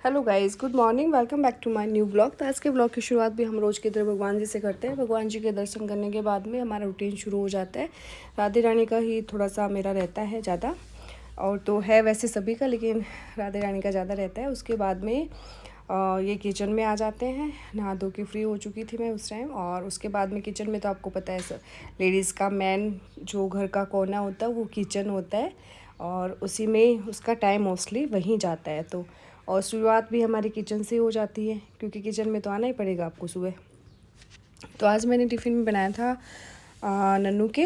Hello guys, good morning. Welcome back to my new blog. तो आज के blog की शुरुआत भी हम रोज़ की तरह भगवान जी से करते हैं। भगवान जी के दर्शन करने के बाद में हमारा रूटीन शुरू हो जाता है। राधे रानी का ही थोड़ा सा मेरा रहता है ज़्यादा, और तो है वैसे सभी का, लेकिन राधे रानी का ज़्यादा रहता है। उसके बाद में ये किचन में आ जाते हैं। नहा धो के फ्री हो चुकी थी मैं उस टाइम, और उसके बाद में किचन में तो आपको पता है सर, लेडीज़ का मेन जो घर का कोना होता है वो किचन होता है, और उसी में उसका टाइम मोस्टली वहीं जाता है। तो और शुरुआत भी हमारी किचन से हो जाती है, क्योंकि किचन में तो आना ही पड़ेगा आपको सुबह। तो आज मैंने टिफ़िन में बनाया था नन्नू के।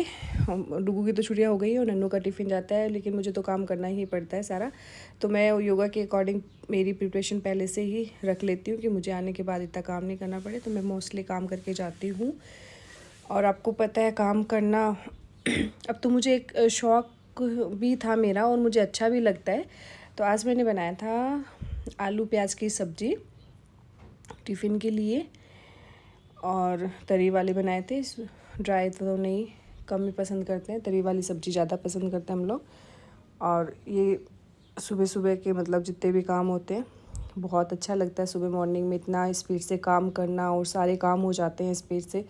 डुगू की तो छुट्टियाँ हो गई और नन्नू का टिफ़िन जाता है, लेकिन मुझे तो काम करना ही पड़ता है सारा। तो मैं योगा के अकॉर्डिंग मेरी प्रिपरेशन पहले से ही रख लेती हूँ कि मुझे आने के बाद इतना काम नहीं करना पड़े। तो मैं मोस्टली काम करके जाती हूँ, और आपको पता है काम करना अब तो मुझे एक शौक़ भी था मेरा, और मुझे अच्छा भी लगता है। तो आज मैंने बनाया था आलू प्याज की सब्ज़ी टिफ़िन के लिए, और तरी वाले बनाए थे। ड्राई तो नहीं, कम ही पसंद करते हैं, तरी वाली सब्ज़ी ज़्यादा पसंद करते हैं हम लोग। और ये सुबह सुबह के मतलब जितने भी काम होते हैं, बहुत अच्छा लगता है सुबह मॉर्निंग में इतना स्पीड से काम करना, और सारे काम हो जाते हैं स्पीड से,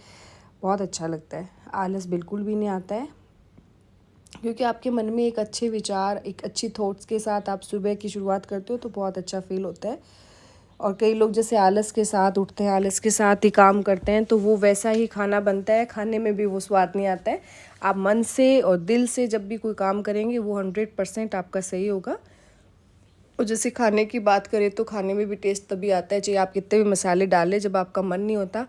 बहुत अच्छा लगता है। आलस बिल्कुल भी नहीं आता है, क्योंकि आपके मन में एक अच्छे विचार, एक अच्छी थॉट्स के साथ आप सुबह की शुरुआत करते हो तो बहुत अच्छा फील होता है। और कई लोग जैसे आलस के साथ उठते हैं, आलस के साथ ही काम करते हैं, तो वो वैसा ही खाना बनता है, खाने में भी वो स्वाद नहीं आता है। आप मन से और दिल से जब भी कोई काम करेंगे वो 100% आपका सही होगा। और जैसे खाने की बात करें तो खाने में भी टेस्ट तभी आता है, चाहे आप कितने भी मसाले डालें, जब आपका मन नहीं होता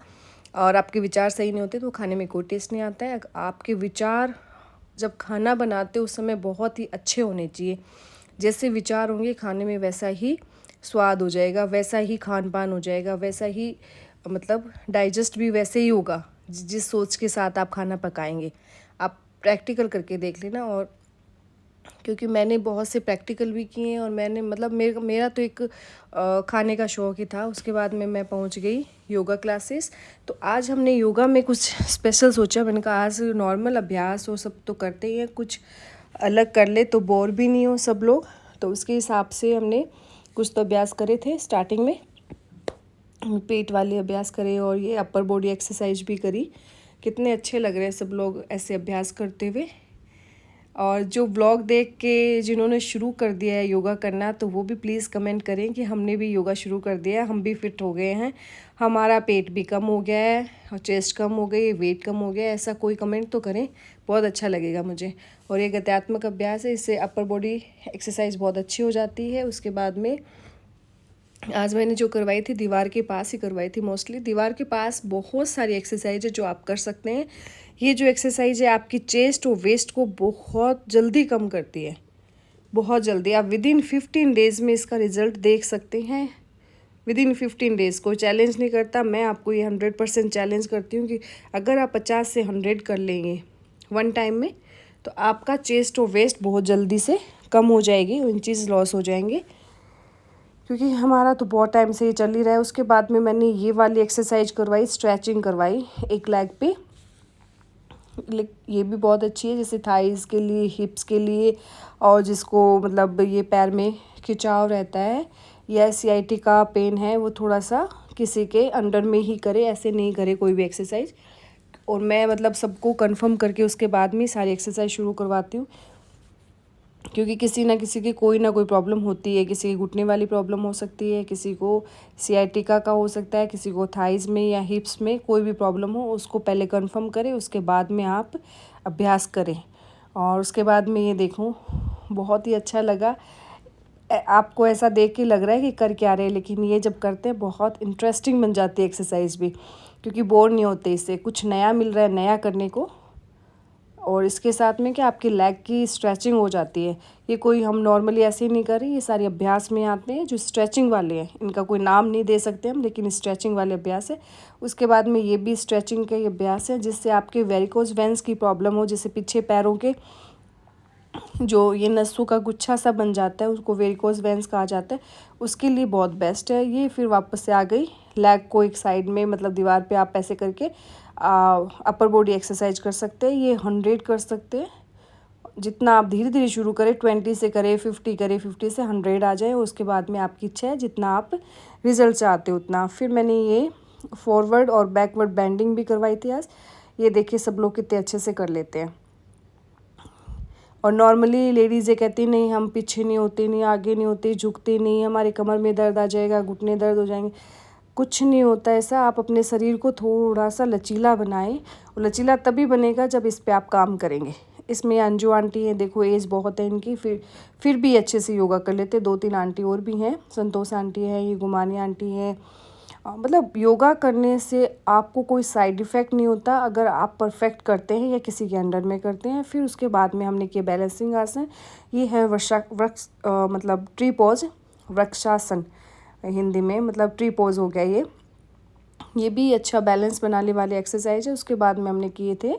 और आपके विचार सही नहीं होते तो खाने में कोई टेस्ट नहीं आता है। आपके विचार जब खाना बनाते उस समय बहुत ही अच्छे होने चाहिए। जैसे विचार होंगे खाने में वैसा ही स्वाद हो जाएगा, वैसा ही खान पान हो जाएगा, वैसा ही मतलब डाइजेस्ट भी वैसे ही होगा जिस सोच के साथ आप खाना पकाएंगे। आप प्रैक्टिकल करके देख लेना। और क्योंकि मैंने बहुत से प्रैक्टिकल भी किए हैं, और मैंने मतलब मेरा तो एक खाने का शौक़ ही था। उसके बाद में मैं पहुंच गई योगा क्लासेस। तो आज हमने योगा में कुछ स्पेशल सोचा। मैंने कहा आज नॉर्मल अभ्यास और सब तो करते ही हैं, कुछ अलग कर ले तो बोर भी नहीं हो सब लोग। तो उसके हिसाब से हमने कुछ तो अभ्यास करे थे। स्टार्टिंग में पेट वाले अभ्यास करे, और ये अपर बॉडी एक्सरसाइज भी करी। कितने अच्छे लग रहे हैं सब लोग ऐसे अभ्यास करते हुए। और जो ब्लॉग देख के जिन्होंने शुरू कर दिया है योगा करना, तो वो भी प्लीज़ कमेंट करें कि हमने भी योगा शुरू कर दिया है, हम भी फिट हो गए हैं, हमारा पेट भी कम हो गया है और चेस्ट कम हो गई, वेट कम हो गया है। ऐसा कोई कमेंट तो करें, बहुत अच्छा लगेगा मुझे। और ये गत्यात्मक अभ्यास है, इससे अपर बॉडी एक्सरसाइज बहुत अच्छी हो जाती है। उसके बाद में आज मैंने जो करवाई थी दीवार के पास ही करवाई थी। मोस्टली दीवार के पास बहुत सारी एक्सरसाइज है जो आप कर सकते हैं। ये जो एक्सरसाइज है आपकी चेस्ट और वेस्ट को बहुत जल्दी कम करती है, बहुत जल्दी। आप विदिन 15 डेज़ में इसका रिज़ल्ट देख सकते हैं। विदिन 15 डेज़, कोई चैलेंज नहीं करता, मैं आपको ये 100% चैलेंज करती हूँ कि अगर आप 50 से 100 कर लेंगे वन टाइम में, तो आपका चेस्ट और वेस्ट बहुत जल्दी से कम हो जाएगी, इंचेस लॉस हो जाएंगे। क्योंकि हमारा तो बहुत टाइम से ये चल ही रहा है। उसके बाद में मैंने ये वाली एक्सरसाइज करवाई, स्ट्रेचिंग करवाई एक लेग पे। ये भी बहुत अच्छी है, जैसे थाइज़ के लिए, हिप्स के लिए, और जिसको मतलब ये पैर में खिंचाव रहता है या SCIT का पेन है, वो थोड़ा सा किसी के अंडर में ही करे, ऐसे नहीं करे कोई भी एक्सरसाइज। और मैं मतलब सबको कंफर्म करके उसके बाद में सारी एक्सरसाइज शुरू करवाती हूँ, क्योंकि किसी ना किसी की कोई ना कोई प्रॉब्लम होती है। किसी की घुटने वाली प्रॉब्लम हो सकती है, किसी को सियाटिका का हो सकता है, किसी को थाइज़ में या हिप्स में कोई भी प्रॉब्लम हो, उसको पहले कंफर्म करें, उसके बाद में आप अभ्यास करें। और उसके बाद में ये देखूं, बहुत ही अच्छा लगा। आपको ऐसा देख के लग रहा है कि कर क्या रहे, लेकिन ये जब करते हैं बहुत इंटरेस्टिंग बन जाती है एक्सरसाइज भी, क्योंकि बोर नहीं होते, इससे कुछ नया मिल रहा है नया करने को। और इसके साथ में क्या आपकी लेग की स्ट्रेचिंग हो जाती है। ये कोई हम नॉर्मली ऐसे ही नहीं कर रहे, ये सारे अभ्यास में आते हैं जो स्ट्रेचिंग वाले हैं। इनका कोई नाम नहीं दे सकते हम, लेकिन स्ट्रेचिंग वाले अभ्यास है। उसके बाद में ये भी स्ट्रेचिंग के अभ्यास है, जिससे आपके वेरिकोज वेंस की प्रॉब्लम हो, जैसे पीछे पैरों के जो ये नसों का गुच्छा सा बन जाता है, उसको वेरिकोज वेंस कहा जाता है, उसके लिए बहुत बेस्ट है ये। फिर वापस से आ गई लेग को एक साइड में, मतलब दीवार पे आप ऐसे करके अपर बॉडी एक्सरसाइज कर सकते हैं। ये 100 कर सकते हैं, जितना आप धीरे धीरे शुरू करें, 20 से करें, 50 करें, 50 से 100 आ जाए, उसके बाद में आपकी इच्छा है जितना आप रिज़ल्ट चाहते हो उतना। फिर मैंने ये फॉरवर्ड और बैकवर्ड बेंडिंग भी करवाई थी आज। ये देखिए सब लोग कितने अच्छे से कर लेते हैं। और नॉर्मली लेडीज़ ये कहती नहीं हम पीछे नहीं होते, नहीं आगे नहीं होते, झुकते नहीं, हमारे कमर में दर्द आ जाएगा, घुटने दर्द हो जाएंगे। कुछ नहीं होता ऐसा। आप अपने शरीर को थोड़ा सा लचीला बनाएं, और लचीला तभी बनेगा जब इस पे आप काम करेंगे। इसमें अंजू आंटी हैं, देखो एज बहुत है इनकी, फिर भी अच्छे से योगा कर लेते। 2-3 आंटी और भी हैं, संतोष आंटी हैं, ये गुमानी आंटी हैं। मतलब योगा करने से आपको कोई साइड इफ़ेक्ट नहीं होता अगर आप परफेक्ट करते हैं या किसी के अंडर में करते हैं। फिर उसके बाद में हमने किया बैलेंसिंग आसन। ये है मतलब ट्री पॉज, वृक्षासन हिंदी में, मतलब ट्री पॉज हो गया ये भी अच्छा बैलेंस बनाने वाली एक्सरसाइज है। उसके बाद में हमने किए थे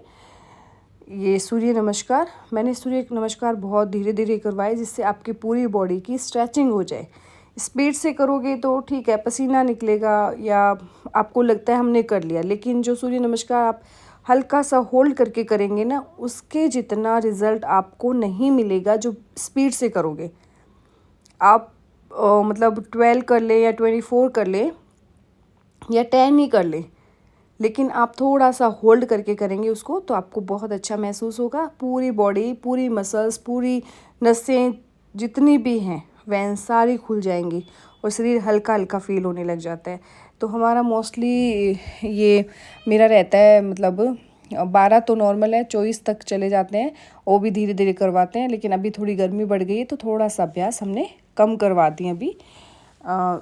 ये सूर्य नमस्कार। मैंने सूर्य नमस्कार बहुत धीरे धीरे करवाए जिससे आपकी पूरी बॉडी की स्ट्रेचिंग हो जाए। स्पीड से करोगे तो ठीक है, पसीना निकलेगा या आपको लगता है हमने कर लिया, लेकिन जो सूर्य नमस्कार आप हल्का सा होल्ड करके करेंगे ना, उसके जितना रिज़ल्ट आपको नहीं मिलेगा जो स्पीड से करोगे। आप मतलब 12 कर ले या 24 कर ले या 10 ही कर ले, लेकिन आप थोड़ा सा होल्ड करके करेंगे उसको तो आपको बहुत अच्छा महसूस होगा। पूरी बॉडी, पूरी मसल्स, पूरी नसें जितनी भी हैं वेंस सारी खुल जाएंगी और शरीर हल्का हल्का फील होने लग जाता है। तो हमारा मोस्टली ये मेरा रहता है, मतलब 12 तो नॉर्मल है, 24 तक चले जाते हैं, वो भी धीरे धीरे करवाते हैं। लेकिन अभी थोड़ी गर्मी बढ़ गई है तो थोड़ा सा अभ्यास हमने कम करवा दिए अभी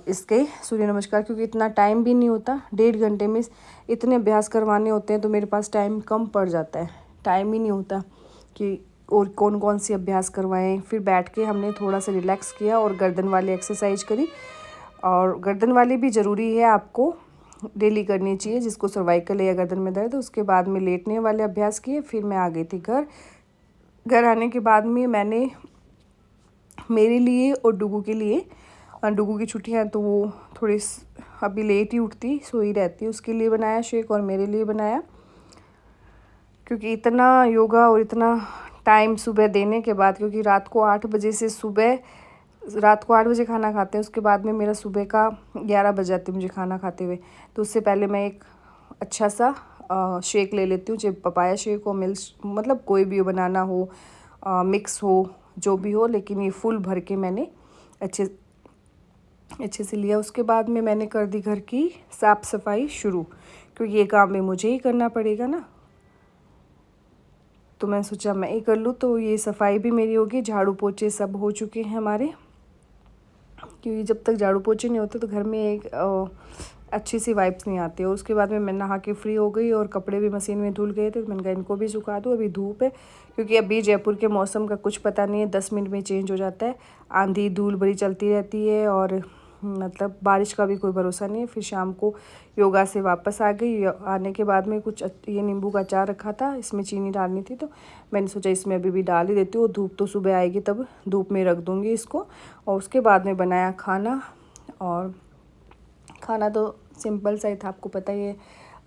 इसके सूर्य नमस्कार, क्योंकि इतना टाइम भी नहीं होता। 1.5 घंटे में इतने अभ्यास करवाने होते हैं तो मेरे पास टाइम कम पड़ जाता है, टाइम ही नहीं होता कि और कौन कौन सी अभ्यास करवाएं। फिर बैठ के हमने थोड़ा सा रिलैक्स किया और गर्दन वाली एक्सरसाइज करी। और गर्दन वाली भी ज़रूरी है, आपको डेली करनी चाहिए जिसको सर्वाइकल या गर्दन में दर्द। उसके बाद में लेटने वाले अभ्यास किए। फिर मैं आ गई थी घर आने के बाद में मैंने मेरे लिए और डुगू के लिए, डुगू की छुट्टियाँ हैं तो वो थोड़ी अभी लेट ही उठती, सोई रहती, उसके लिए बनाया शेक और मेरे लिए बनाया। क्योंकि इतना योगा और इतना टाइम सुबह देने के बाद, क्योंकि रात को 8 बजे खाना खाते हैं, उसके बाद में मेरा सुबह का 11 बज जाते हैं मुझे खाना खाते हुए। तो उससे पहले मैं एक अच्छा सा शेक ले लेती हूँ, चाहे पपाया शेक हो, मिल्क, मतलब कोई भी हो, बनाना हो, मिक्स हो, जो भी हो, लेकिन ये फुल भर के मैंने अच्छे से लिया। उसके बाद में मैंने कर दी घर की साफ़ सफाई शुरू, क्योंकि ये काम में मुझे ही करना पड़ेगा ना, तो मैं सोचा मैं ही कर लूँ। तो ये सफाई भी मेरी होगी, झाड़ू पोछे सब हो चुके हैं हमारे, क्योंकि जब तक झाड़ू पोछे नहीं होते तो घर में एक अच्छी सी वाइब्स नहीं आती। और उसके बाद में मैं नहा के फ्री हो गई और कपड़े भी मशीन में धुल गए थे, तो मैंने कहा इनको भी सुखा दूँ। अभी धूप है, क्योंकि अभी जयपुर के मौसम का कुछ पता नहीं है, 10 मिनट में चेंज हो जाता है, आंधी धूल बड़ी चलती रहती है और मतलब बारिश का भी कोई भरोसा नहीं है। फिर शाम को योगा से वापस आ गई। आने के बाद में कुछ ये नींबू का अचार रखा था, इसमें चीनी डालनी थी, तो मैंने सोचा इसमें अभी भी डाल ही देती हूँ, धूप तो सुबह आएगी तब धूप में रख दूँगी इसको। और उसके बाद में बनाया खाना, और खाना तो सिंपल सा ही था, आपको पता ही है,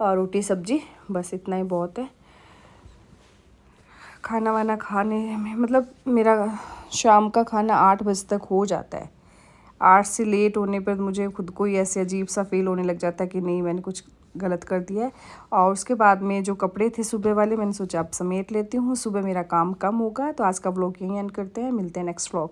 रोटी सब्जी, बस इतना ही बहुत है। खाना वाना खाने में मतलब मेरा शाम का खाना 8 बजे तक हो जाता है। 8 से लेट होने पर मुझे खुद को ही ऐसे अजीब सा फील होने लग जाता है कि नहीं मैंने कुछ गलत कर दिया है। और उसके बाद में जो कपड़े थे सुबह वाले, मैंने सोचा अब समेट लेती हूँ, सुबह मेरा काम कम होगा। तो आज का व्लॉग यहीं एंड करते हैं, मिलते हैं नेक्स्ट व्लॉग।